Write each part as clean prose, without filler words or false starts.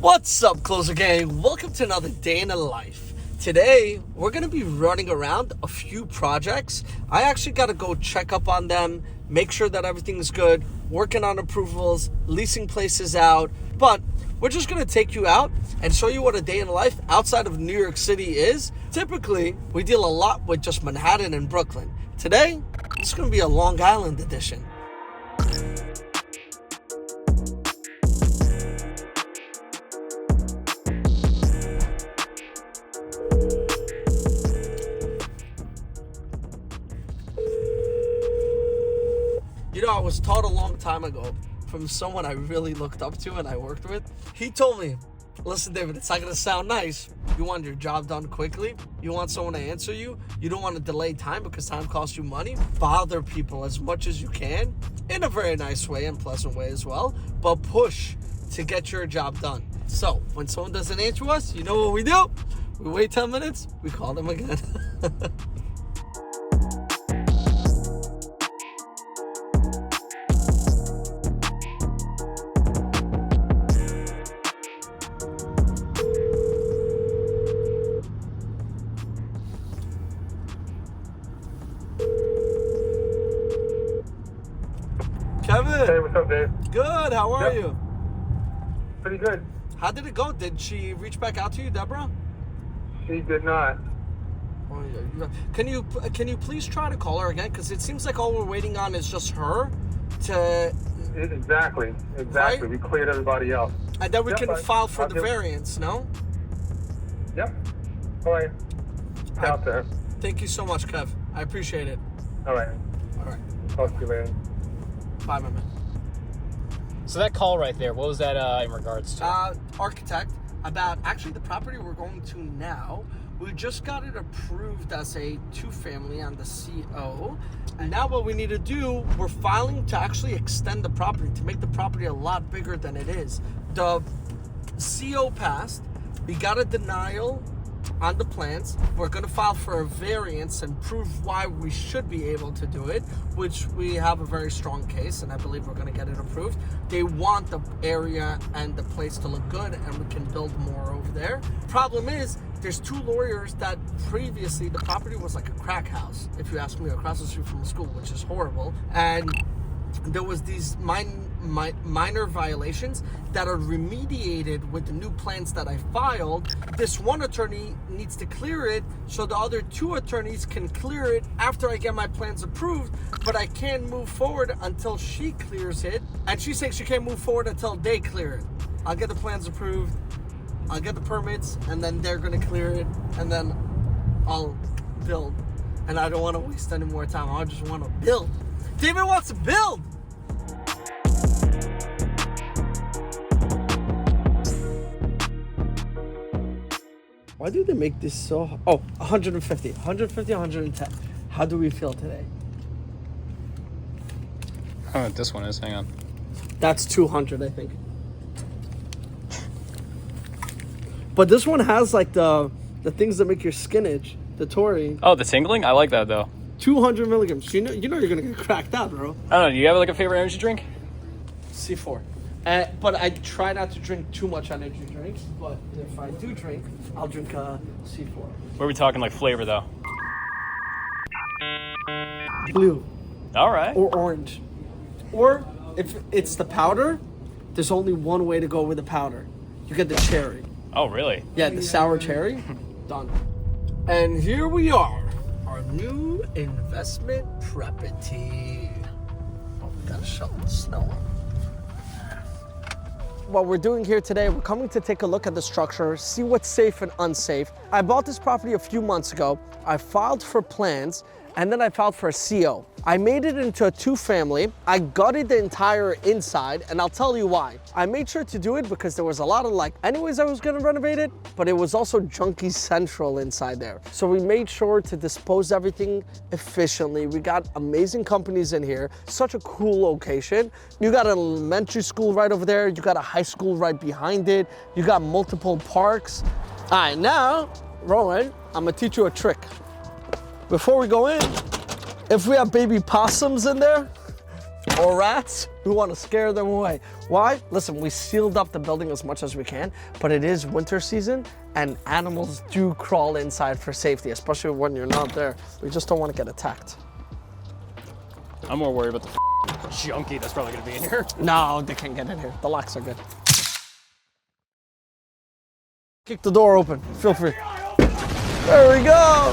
What's up, Closer Gang? Welcome to another day in the life. Today, we're going to be running around a few projects. I actually got to go check up on them, make sure that everything's good, working on approvals, leasing places out. But we're just going to take you out and show you what a day in the life outside of New York City is. Typically, we deal a lot with just Manhattan and Brooklyn. Today, it's going to be a Long Island edition. You know, I was taught a long time ago from someone I really looked up to and I worked with. He told me, listen, David, it's not going to sound nice. You want your job done quickly. You want someone to answer you. You don't want to delay time because time costs you money. Bother people as much as you can in a very nice way and pleasant way as well, but push to get your job done. So when someone doesn't answer us, you know what we do? We wait 10 minutes. We call them again. Kevin. Hey, what's up, Dave? Good. How are you? Pretty good. How did it go? Did she reach back out to you, Deborah? She did not. Oh, yeah. Can you please try to call her again? Because it seems like all we're waiting on is just her to... Exactly. Right? We cleared everybody else. And then we can file for I'll the variance, no? Yep. All right. Out there. Thank you so much, Kev. I appreciate it. All right. All right. Talk to you later. Bye, my man. So that call right there, what was that in regards to? Architect, about actually the property we're going to now. We just got it approved as a two-family on the CO. And now what we need to do, we're filing to actually extend the property, to make the property a lot bigger than it is. The CO passed. We got a denial on the plans. We're going to file for a variance and prove why we should be able to do it, which we have a very strong case, and I believe we're going to get it approved. They want the area and the place to look good, and we can build more over there. Problem is, there's two lawyers that previously the property was like a crack house, if you ask me, across the street from the school, which is horrible. And there was these minor violations that are remediated with the new plans that I filed. This one attorney needs to clear it so the other two attorneys can clear it after I get my plans approved, but I can't move forward until she clears it, and she's saying she can't move forward until they clear it. I'll get the plans approved, I'll get the permits, and then they're gonna clear it, and then I'll build. And I don't want to waste any more time. I just want to build. David wants to build. Why do they make this so... Oh, 150, 110. How do we feel today? I don't know what this one is. Hang on. That's 200, I think. But this one has like the things that make your skin itch. The taurine. Oh, the tingling? I like that though. 200 milligrams. You know you're gonna get cracked out, bro. I don't know. Do you have like a favorite energy drink? C4. But I try not to drink too much energy drinks. But if I do drink, I'll drink C4. What are we talking like flavor though? Blue. All right. Or orange. Or if it's the powder, there's only one way to go with the powder. You get the cherry. Oh, really? Yeah, the sour cherry. Done. And here we are, our new investment property. Oh, we gotta shovel the snow. What we're doing here today, we're coming to take a look at the structure, see what's safe and unsafe. I bought this property a few months ago. I filed for plans, and then I filed for a CO. I made it into a two-family. I gutted the entire inside, and I'll tell you why. I made sure to do it because there was a lot of anyways I was gonna renovate it, but it was also junky central inside there. So we made sure to dispose everything efficiently. We got amazing companies in here, such a cool location. You got an elementary school right over there. You got a high school right behind it. You got multiple parks. All right, now, Rowan, I'm gonna teach you a trick. Before we go in, if we have baby possums in there, or rats, we want to scare them away. Why? Listen, we sealed up the building as much as we can, but it is winter season and animals do crawl inside for safety, especially when you're not there. We just don't want to get attacked. I'm more worried about the junkie that's probably gonna be in here. No, they can't get in here. The locks are good. Kick the door open. Feel free. There we go.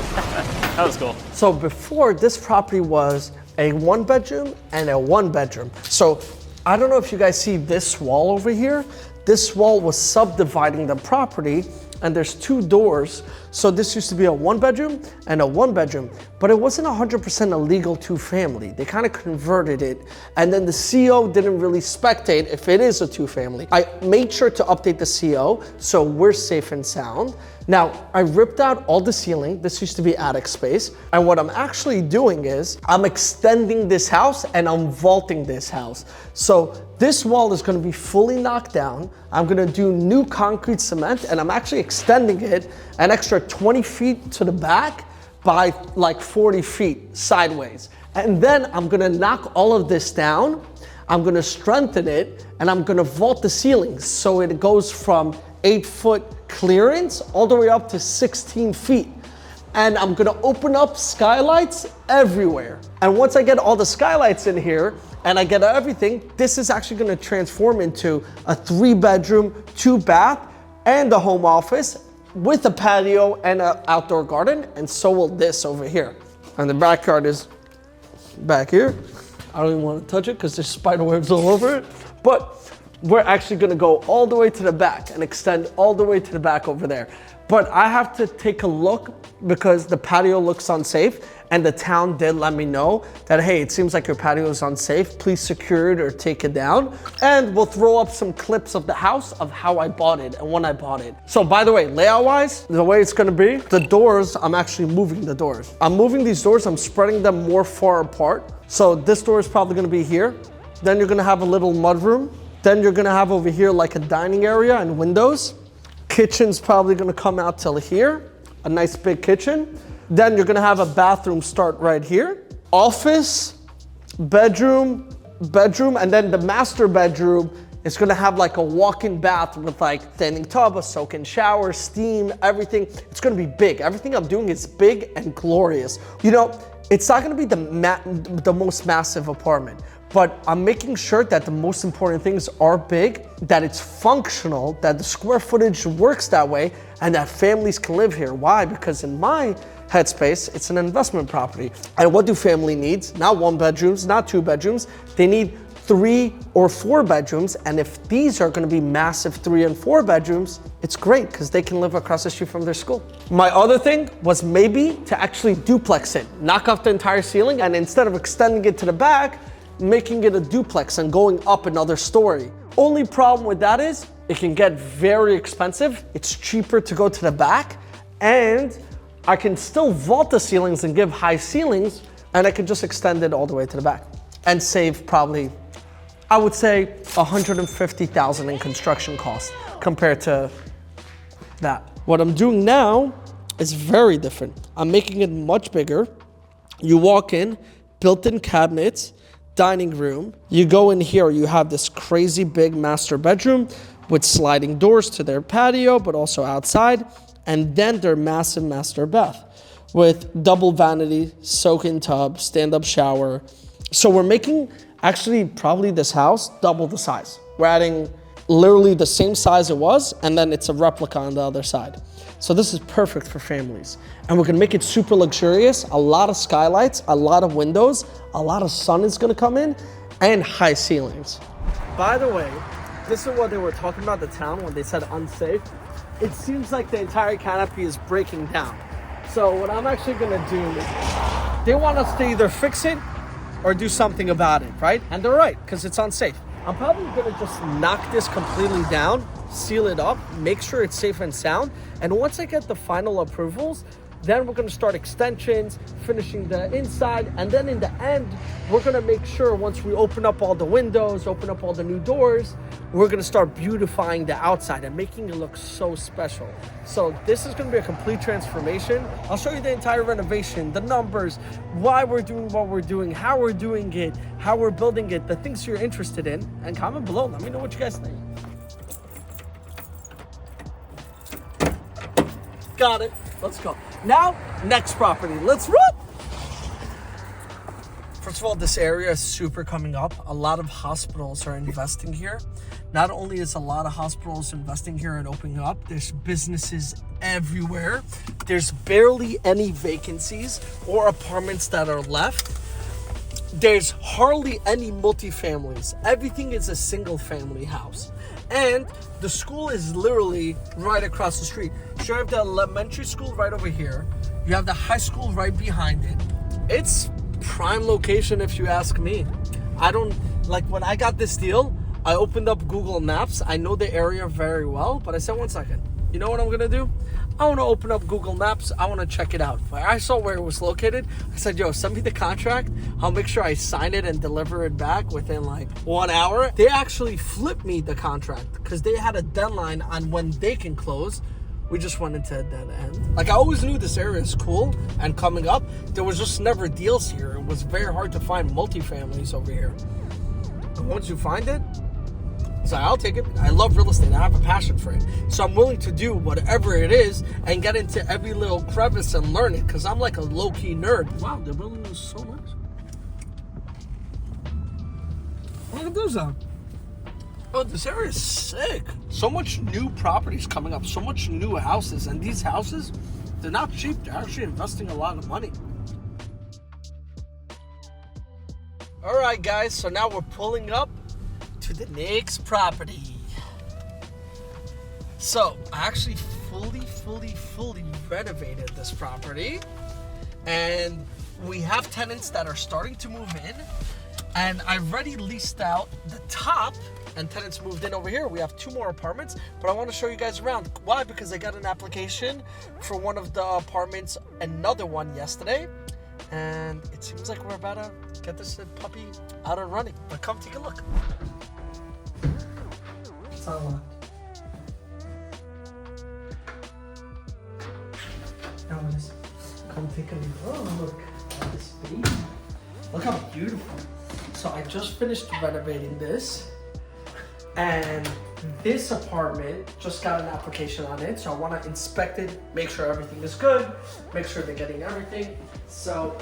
That was cool. So before, this property was a 1-bedroom and a 1-bedroom. So I don't know if you guys see this wall over here. This wall was subdividing the property, and there's 2 doors. So this used to be a 1-bedroom and a 1-bedroom, but it wasn't 100% a legal 2-family. They kind of converted it, and then the CO didn't really spectate if it is a 2-family. I made sure to update the CO so we're safe and sound. Now, I ripped out all the ceiling. This used to be attic space. And what I'm actually doing is I'm extending this house and I'm vaulting this house. So this wall is gonna be fully knocked down. I'm gonna do new concrete cement, and I'm actually extending it an extra 20 feet to the back by like 40 feet sideways. And then I'm gonna knock all of this down. I'm gonna strengthen it, and I'm gonna vault the ceilings so it goes from 8-foot clearance all the way up to 16 feet. And I'm gonna open up skylights everywhere. And once I get all the skylights in here and I get everything, this is actually gonna transform into a 3-bedroom, 2-bath, and a home office with a patio and an outdoor garden, and so will this over here. And the backyard is back here. I don't even want to touch it because there's spider webs all over it. But we're actually gonna go all the way to the back and extend all the way to the back over there. But I have to take a look because the patio looks unsafe, and the town did let me know that, hey, it seems like your patio is unsafe. Please secure it or take it down. And we'll throw up some clips of the house of how I bought it and when I bought it. So by the way, layout wise, the way it's gonna be, the doors, I'm actually moving the doors. I'm moving these doors, I'm spreading them more far apart. So this door is probably gonna be here. Then you're gonna have a little mudroom. Then you're gonna have over here like a dining area and windows. Kitchen's probably gonna come out till here, a nice big kitchen. Then you're gonna have a bathroom start right here. Office, bedroom, and then the master bedroom is gonna have like a walk-in bath with like standing tub, a soak-in shower, steam, everything. It's gonna be big. Everything I'm doing is big and glorious. You know, it's not gonna be the most massive apartment, but I'm making sure that the most important things are big, that it's functional, that the square footage works that way, and that families can live here. Why? Because in my headspace, it's an investment property. And what do family needs? Not 1 bedrooms, not 2 bedrooms. They need 3 or 4 bedrooms. And if these are gonna be massive 3 and 4 bedrooms, it's great because they can live across the street from their school. My other thing was maybe to actually duplex it, knock off the entire ceiling, and instead of extending it to the back, making it a duplex and going up another story. Only problem with that is it can get very expensive. It's cheaper to go to the back, and I can still vault the ceilings and give high ceilings, and I can just extend it all the way to the back and save probably, I would say, $150,000 in construction costs compared to that. What I'm doing now is very different. I'm making it much bigger. You walk in, built-in cabinets, dining room. You go in here, you have this crazy big master bedroom with sliding doors to their patio, but also outside. And then their massive master bath with double vanity, soak-in tub, stand-up shower. So we're making actually probably this house double the size. We're adding literally the same size it was, and then it's a replica on the other side. So this is perfect for families. And we're gonna make it super luxurious, a lot of skylights, a lot of windows, a lot of sun is gonna come in, and high ceilings. By the way, this is what they were talking about, the town, when they said unsafe. It seems like the entire canopy is breaking down. So what I'm actually gonna do is, they want us to either fix it or do something about it, right? And they're right, because it's unsafe. I'm probably gonna just knock this completely down, seal it up, make sure it's safe and sound. And once I get the final approvals, Then we're gonna start extensions, finishing the inside, and then in the end, we're gonna make sure once we open up all the windows, open up all the new doors, we're gonna start beautifying the outside and making it look so special. So this is gonna be a complete transformation. I'll show you the entire renovation, the numbers, why we're doing what we're doing, how we're doing it, how we're building it, the things you're interested in, and comment below. Let me know what you guys think. Got it. Let's go. Now, next property. Let's run. First of all, this area is super coming up. A lot of hospitals are investing here. Not only is a lot of hospitals investing here and opening up, there's businesses everywhere. There's barely any vacancies or apartments that are left. There's hardly any multifamilies. Everything is a single family house. And the school is literally right across the street. So you have the elementary school right over here. You have the high school right behind it. It's prime location if you ask me. When I got this deal, I opened up Google Maps. I know the area very well, but I said, one second. You know what I'm gonna do? I wanna open up Google Maps. I wanna check it out. When I saw where it was located, I said, yo, send me the contract. I'll make sure I sign it and deliver it back within like 1 hour. They actually flipped me the contract because they had a deadline on when they can close. We just went into a dead end. Like, I always knew this area is cool and coming up. There was just never deals here. It was very hard to find multifamilies over here. And once you find it, so I'll take it. I love real estate. I have a passion for it. So I'm willing to do whatever it is and get into every little crevice and learn it because I'm like a low-key nerd. Wow, the building is so nice. Look at this out. Oh, this area is sick. So much new properties coming up. So much new houses. And these houses, they're not cheap. They're actually investing a lot of money. All right, guys. So now we're pulling up to the next property. So I actually fully renovated this property, and we have tenants that are starting to move in, and I've already leased out the top, and tenants moved in over here. We have 2 more apartments, but I want to show you guys around. Why? Because I got an application for one of the apartments, another one yesterday, and it seems like we're about to get this puppy out and running. But come take a look. It's unlocked. Now come take a look. Oh, look at this baby. Look how beautiful. So I just finished renovating this, and this apartment just got an application on it. So I want to inspect it, make sure everything is good, make sure they're getting everything. So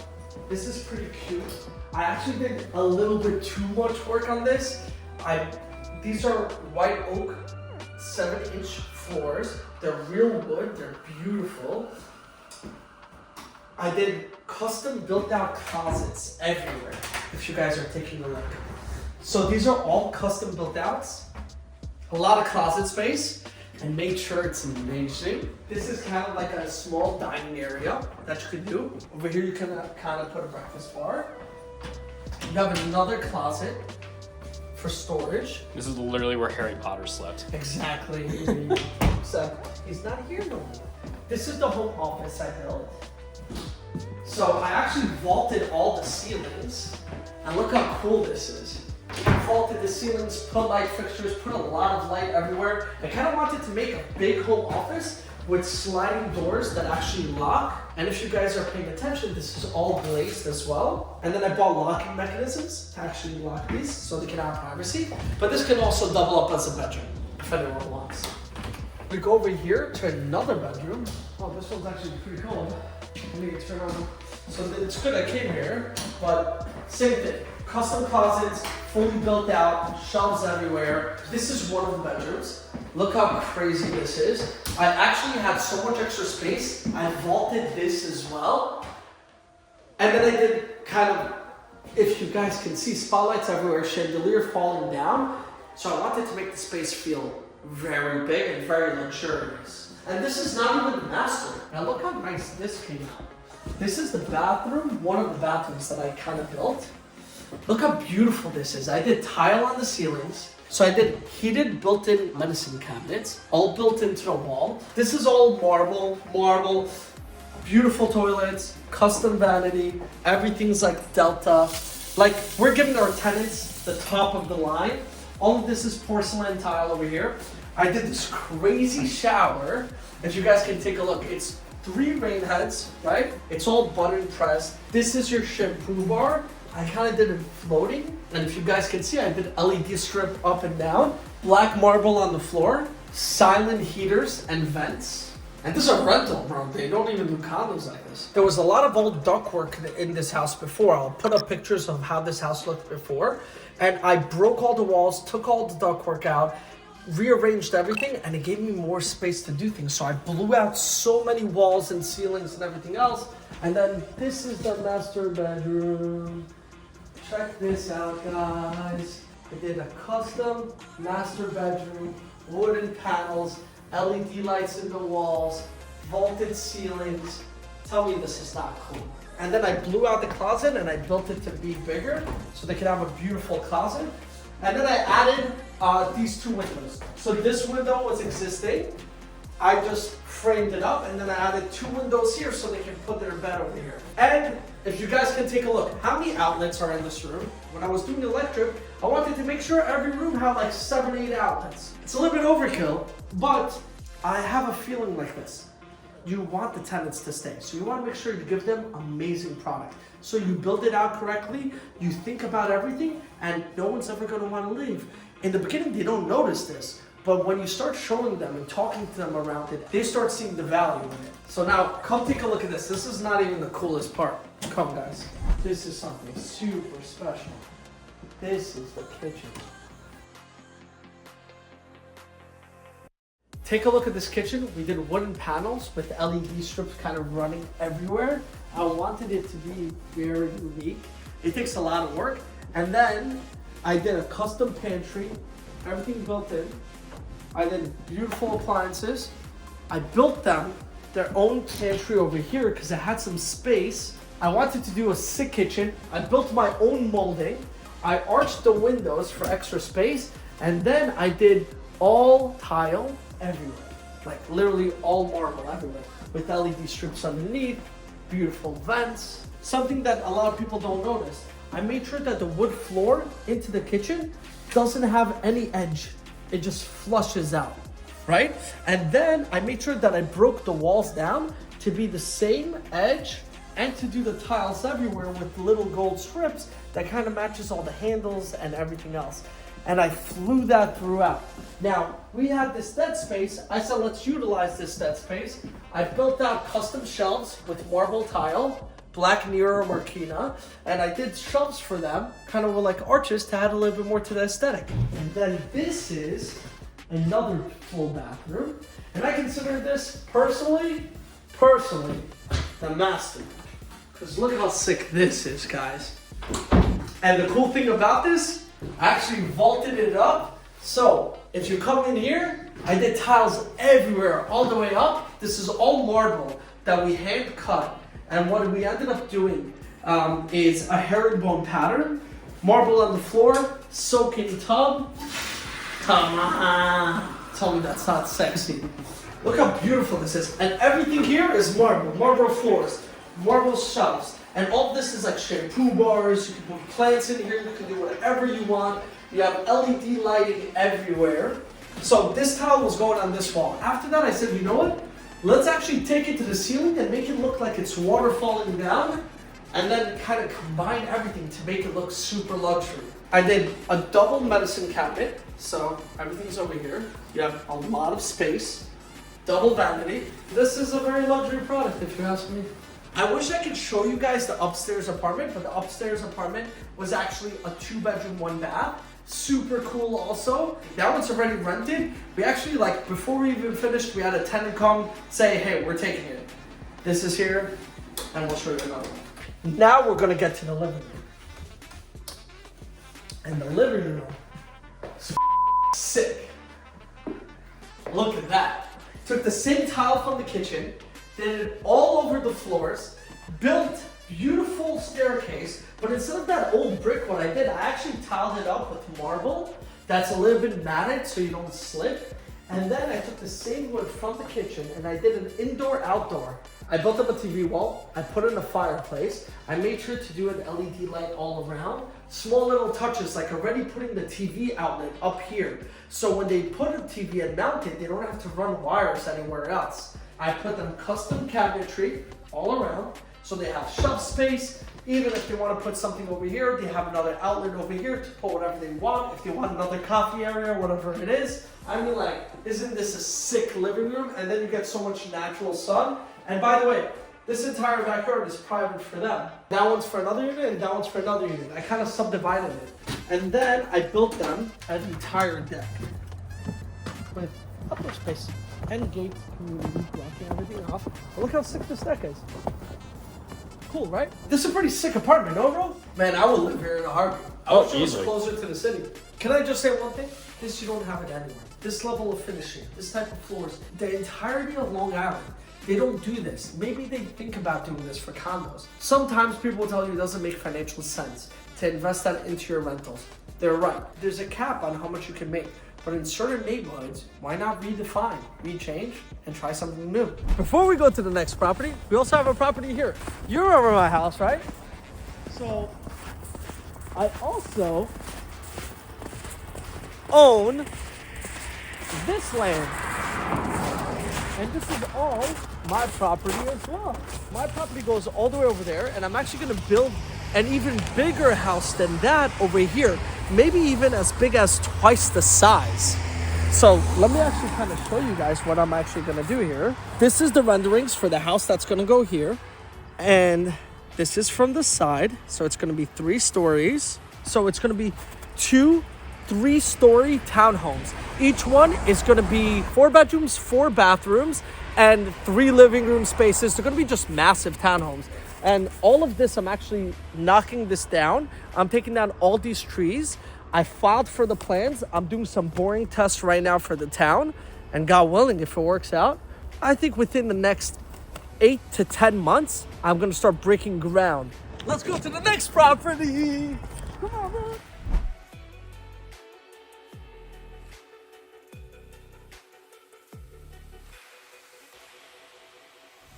this is pretty cute. I actually did a little bit too much work on this. These are white oak 7-inch floors. They're real wood, they're beautiful. I did custom built out closets everywhere, if you guys are taking a look. So these are all custom built outs. A lot of closet space, and made sure it's amazing. This is kind of like a small dining area that you could do. Over here you can kind of put a breakfast bar. You have another closet for storage. This is literally where Harry Potter slept. Exactly. So he's not here no more. This is the home office I built. So I actually vaulted all the ceilings, and look how cool this is. I vaulted the ceilings, put light fixtures, put a lot of light everywhere. I kind of wanted to make a big home office with sliding doors that actually lock. And if you guys are paying attention, this is all glazed as well. And then I bought locking mechanisms to actually lock these so they can have privacy. But this can also double up as a bedroom if anyone wants. We go over here to another bedroom. Oh, this one's actually pretty cool. Let me turn on. So it's good I came here, but same thing. Custom closets, fully built out, shelves everywhere. This is one of the bedrooms. Look how crazy this is. I actually had so much extra space. I vaulted this as well. And then I did kind of, if you guys can see, spotlights everywhere, chandelier falling down. So I wanted to make the space feel very big and very luxurious. And this is not even the master. Now look how nice this came out. This is the bathroom, one of the bathrooms that I kind of built. Look how beautiful this is. I did tile on the ceilings. So I did heated built-in medicine cabinets, all built into the wall. This is all marble. beautiful toilets, custom vanity, everything's like Delta. Like, we're giving our tenants the top of the line. All of this is porcelain tile over here. I did this crazy shower. If you guys can take a look, it's 3 rain heads, right? It's all button pressed. This is your shampoo bar. I kind of did it floating. And if you guys can see, I did LED strip up and down. Black marble on the floor. Silent heaters and vents. And this is a rental, bro. They don't even do condos like this. There was a lot of old ductwork in this house before. I'll put up pictures of how this house looked before. And I broke all the walls, took all the ductwork out, rearranged everything, and it gave me more space to do things. So I blew out so many walls and ceilings and everything else. And then this is the master bedroom. Check this out, guys. I did a custom master bedroom, wooden panels, LED lights in the walls, vaulted ceilings. Tell me this is not cool. And then I blew out the closet and I built it to be bigger so they could have a beautiful closet. And then I added these 2 windows. So this window was existing. I just framed it up and then I added 2 windows here so they can put their bed over here. And if you guys can take a look, how many outlets are in this room? When I was doing electric, I wanted to make sure every room had like 7 or 8 outlets. It's a little bit overkill, but I have a feeling like this. You want the tenants to stay. So you want to make sure you give them amazing product. So you build it out correctly, you think about everything, and no one's ever going to want to leave. In the beginning, they don't notice this. But when you start showing them and talking to them around it, they start seeing the value in it. So now, come take a look at this. This is not even the coolest part. Come, guys. This is something super special. This is the kitchen. Take a look at this kitchen. We did wooden panels with LED strips kind of running everywhere. I wanted it to be very unique. It takes a lot of work. And then I did a custom pantry, everything built in. I did beautiful appliances. I built them their own pantry over here because I had some space. I wanted to do a sick kitchen. I built my own molding. I arched the windows for extra space. And then I did all tile everywhere. Like literally all marble everywhere. With LED strips underneath, beautiful vents. Something that a lot of people don't notice. I made sure that the wood floor into the kitchen doesn't have any edge. It just flushes out, right? And then I made sure that I broke the walls down to be the same edge and to do the tiles everywhere with little gold strips that kind of matches all the handles and everything else. And I flew that throughout. Now, we had this dead space. I said, let's utilize this dead space. I built out custom shelves with marble tile, black Nero Marquina, and I did shelves for them, kind of like arches to add a little bit more to the aesthetic. And then this is another full bathroom. And I consider this personally, the master. Because look how sick this is, guys. And the cool thing about this, I actually vaulted it up. So if you come in here, I did tiles everywhere, all the way up. This is all marble that we hand cut. And what we ended up doing is a herringbone pattern, marble on the floor, soaking tub. Come on, tell me that's not sexy. Look how beautiful this is. And everything here is marble floors, marble shelves. And all this is like shampoo bars, you can put plants in here, you can do whatever you want. You have LED lighting everywhere. So this tile was going on this wall. After that I said, you know what? Let's actually take it to the ceiling and make it look like it's water falling down, and then kind of combine everything to make it look super luxury. I did a double medicine cabinet, so everything's over here. You have a lot of space, double vanity. This is a very luxury product if you ask me. I wish I could show you guys the upstairs apartment, but the upstairs apartment was actually a 2-bedroom, 1-bath. Super cool also. That one's already rented. We actually, like, before we even finished, we had a tenant come say, hey, we're taking it. This is here, and we'll show you another one. Now we're gonna get to the living room. And the living room is sick. Look at that. Took the same tile from the kitchen, did it all over the floors, built beautiful staircase, but instead of that old brick, what I did, I actually tiled it up with marble that's a little bit matted so you don't slip. And then I took the same wood from the kitchen and I did an indoor-outdoor. I built up a TV wall, I put in a fireplace, I made sure to do an LED light all around. Small little touches like already putting the TV outlet up here. So when they put a TV and mount it, they don't have to run wires anywhere else. I put them custom cabinetry all around so they have shelf space. Even if they want to put something over here, they have another outlet over here to put whatever they want. If they want another coffee area, whatever it is. I mean, like, isn't this a sick living room? And then you get so much natural sun. And by the way, this entire backyard is private for them. That one's for another unit and that one's for another unit. I kind of subdivided it. And then I built them an entire deck with outdoor space and gates, blocking everything off. But look how sick this deck is. Cool, right? This is a pretty sick apartment, no, bro? Man, I would live here in a heartbeat. I wish it was closer to the city. Can I just say one thing? This, you don't have it anywhere. This level of finishing, this type of floors, the entirety of Long Island, they don't do this. Maybe they think about doing this for condos. Sometimes people will tell you it doesn't make financial sense to invest that into your rentals. They're right. There's a cap on how much you can make. But in certain neighborhoods, why not redefine, rechange, and try something new? Before we go to the next property, we also have a property here. You remember my house, right? So, I also own this land. And this is all my property as well. My property goes all the way over there, and I'm actually gonna build an even bigger house than that over here. Maybe even as big as twice the size. So let me actually kind of show you guys what I'm actually gonna do here. This is the renderings for the house that's gonna go here. And this is from the side. So it's gonna be 3 stories. So it's gonna be 2 3-story townhomes. Each one is gonna be 4 bedrooms, 4 bathrooms, and 3 living room spaces. They're gonna be just massive townhomes. And all of this, I'm actually knocking this down. I'm taking down all these trees. I filed for the plans. I'm doing some boring tests right now for the town. And God willing, if it works out, I think within the next 8 to 10 months, I'm gonna start breaking ground. Let's go to the next property. Come on, bro.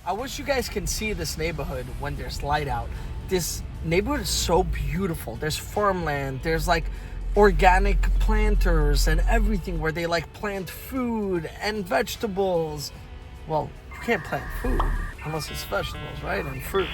I wish you guys can see this neighborhood when there's light out. This neighborhood is so beautiful. There's farmland, there's like organic planters and everything where they like plant food and vegetables. Well, you can't plant food unless it's vegetables, right? And fruit.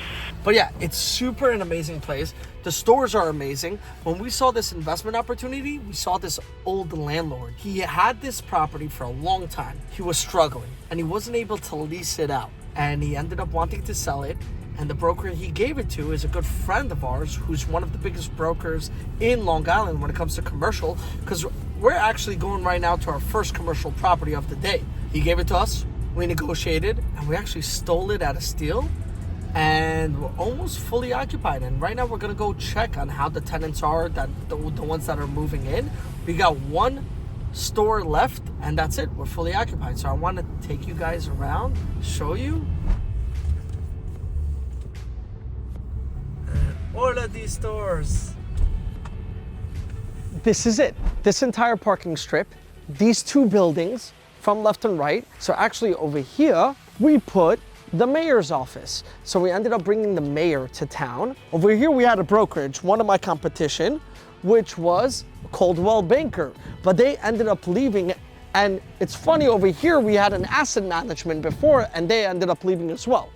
But yeah, it's super an amazing place. The stores are amazing. When we saw this investment opportunity, we saw this old landlord. He had this property for a long time. He was struggling and he wasn't able to lease it out. And he ended up wanting to sell it. And the broker he gave it to is a good friend of ours who's one of the biggest brokers in Long Island when it comes to commercial, because we're actually going right now to our first commercial property of the day. He gave it to us, we negotiated, and we actually stole it at a steal. And we're almost fully occupied. And right now we're gonna go check on how the tenants are, that the ones that are moving in. We got 1 store left and that's it. We're fully occupied. So I want to take you guys around, show you all of these stores. This is it. This entire parking strip, these 2 buildings from left and right. So actually over here we put the mayor's office. So we ended up bringing the mayor to town. Over here we had a brokerage, one of my competition, which was Coldwell Banker, but they ended up leaving. And it's funny, over here we had an asset management before and they ended up leaving as well.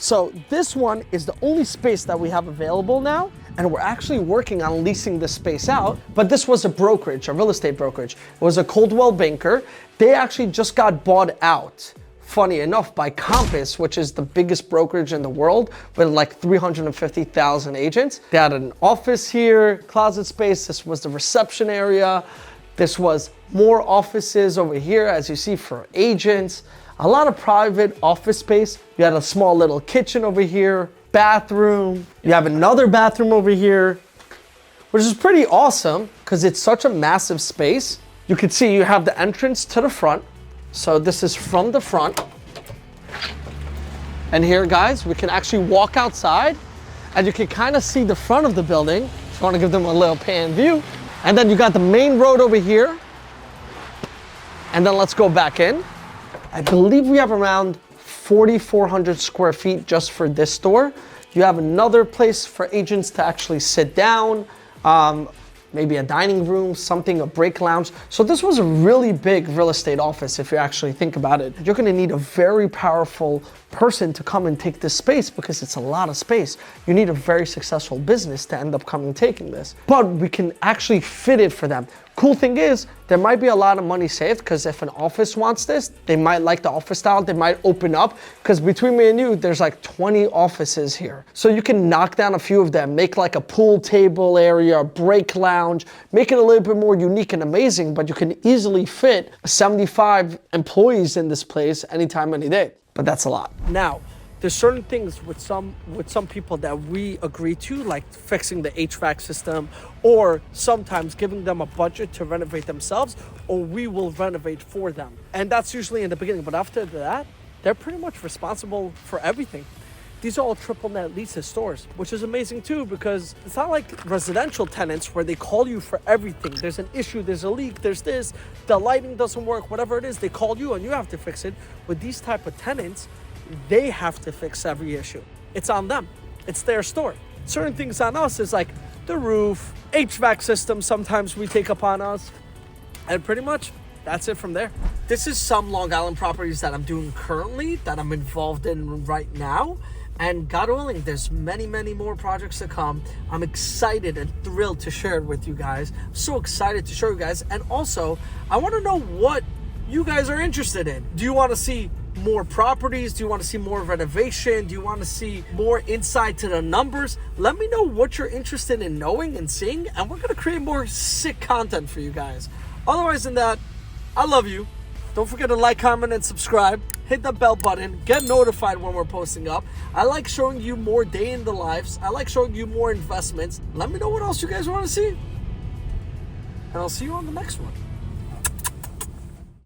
So this one is the only space that we have available now, and we're actually working on leasing this space out. But this was a brokerage, a real estate brokerage. It was a Coldwell Banker. They actually just got bought out, funny enough, by Compass, which is the biggest brokerage in the world with like 350,000 agents. They had an office here, closet space. This was the reception area. This was more offices over here, as you see, for agents. A lot of private office space. You had a small little kitchen over here, bathroom. You have another bathroom over here, which is pretty awesome because it's such a massive space. You can see you have the entrance to the front. So this is from the front. And here, guys, we can actually walk outside and you can kind of see the front of the building. If you want to give them a little pan view. And then you got the main road over here. And then let's go back in. I believe we have around 4,400 square feet just for this store. You have another place for agents to actually sit down, maybe a dining room, something, a break lounge. So this was a really big real estate office if you actually think about it. You're gonna need a very powerful person to come and take this space because it's a lot of space. You need a very successful business to end up coming taking this. But we can actually fit it for them. Cool thing is, there might be a lot of money saved because if an office wants this, they might like the office style, they might open up, because between me and you, there's like 20 offices here. So you can knock down a few of them, make like a pool table area, a break lounge, make it a little bit more unique and amazing, but you can easily fit 75 employees in this place anytime, any day. But that's a lot. Now, there's certain things with some people that we agree to, like fixing the HVAC system, or sometimes giving them a budget to renovate themselves, or we will renovate for them. And that's usually in the beginning, but after that, they're pretty much responsible for everything. These are all triple net leases stores, which is amazing too, because it's not like residential tenants where they call you for everything. There's an issue, there's a leak, there's this, the lighting doesn't work, whatever it is, they call you and you have to fix it. With these type of tenants, they have to fix every issue. It's on them. It's their store. Certain things on us is like the roof, HVAC system, sometimes we take upon us. And pretty much, that's it from there. This is some Long Island properties that I'm doing currently, that I'm involved in right now. And God willing, there's many, many more projects to come. I'm excited and thrilled to share it with you guys. I'm so excited to show you guys. And also, I want to know what you guys are interested in. Do you want to see more properties? Do you want to see more renovation? Do you want to see more insight to the numbers? Let me know what you're interested in knowing and seeing, and we're going to create more sick content for you guys. Otherwise than that, I love you. Don't forget to like, comment, and subscribe. Hit the bell button. Get notified when we're posting up. I like showing you more day in the lives. I like showing you more investments. Let me know what else you guys want to see. And I'll see you on the next one.